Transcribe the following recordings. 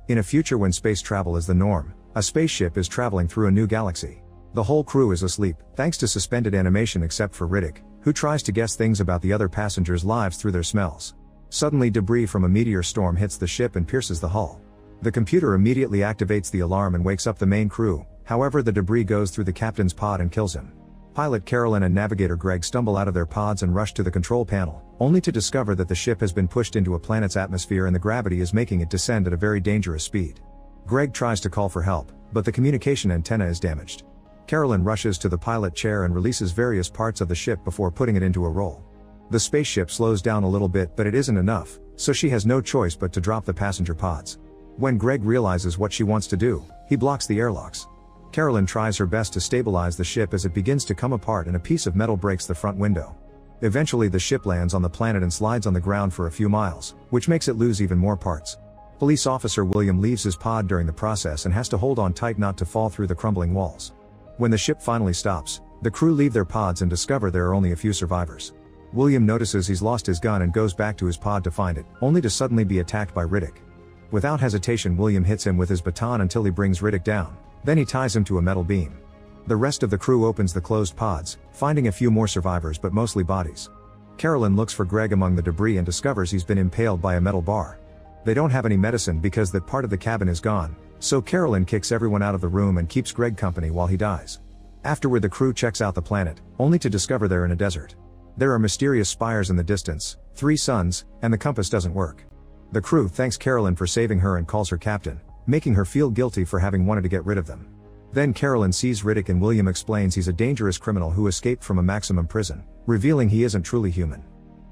In a future when space travel is the norm, a spaceship is traveling through a new galaxy. The whole crew is asleep, thanks to suspended animation except for Riddick, who tries to guess things about the other passengers' lives through their smells. Suddenly debris from a meteor storm hits the ship and pierces the hull. The computer immediately activates the alarm and wakes up the main crew, however the debris goes through the captain's pod and kills him. Pilot Carolyn and navigator Greg stumble out of their pods and rush to the control panel, only to discover that the ship has been pushed into a planet's atmosphere and the gravity is making it descend at a very dangerous speed. Greg tries to call for help, but the communication antenna is damaged. Carolyn rushes to the pilot chair and releases various parts of the ship before putting it into a roll. The spaceship slows down a little bit, but it isn't enough, so she has no choice but to drop the passenger pods. When Greg realizes what she wants to do, he blocks the airlocks. Carolyn tries her best to stabilize the ship as it begins to come apart and a piece of metal breaks the front window. Eventually the ship lands on the planet and slides on the ground for a few miles, which makes it lose even more parts. Police officer William leaves his pod during the process and has to hold on tight not to fall through the crumbling walls. When the ship finally stops, the crew leave their pods and discover there are only a few survivors. William notices he's lost his gun and goes back to his pod to find it, only to suddenly be attacked by Riddick. Without hesitation, William hits him with his baton until he brings Riddick down. Then he ties him to a metal beam. The rest of the crew opens the closed pods, finding a few more survivors but mostly bodies. Carolyn looks for Greg among the debris and discovers he's been impaled by a metal bar. They don't have any medicine because that part of the cabin is gone, so Carolyn kicks everyone out of the room and keeps Greg company while he dies. Afterward the crew checks out the planet, only to discover they're in a desert. There are mysterious spires in the distance, 3 suns, and the compass doesn't work. The crew thanks Carolyn for saving her and calls her captain, making her feel guilty for having wanted to get rid of them. Then Carolyn sees Riddick and William explains he's a dangerous criminal who escaped from a maximum prison, revealing he isn't truly human.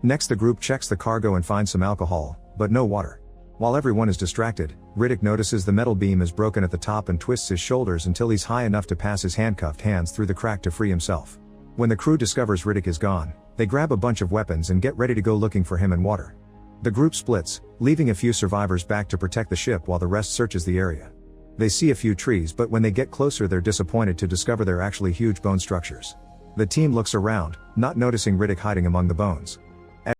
Next the group checks the cargo and finds some alcohol, but no water. While everyone is distracted, Riddick notices the metal beam is broken at the top and twists his shoulders until he's high enough to pass his handcuffed hands through the crack to free himself. When the crew discovers Riddick is gone, they grab a bunch of weapons and get ready to go looking for him and water. The group splits, leaving a few survivors back to protect the ship while the rest searches the area. They see a few trees, but when they get closer they're disappointed to discover they're actually huge bone structures. The team looks around, not noticing Riddick hiding among the bones.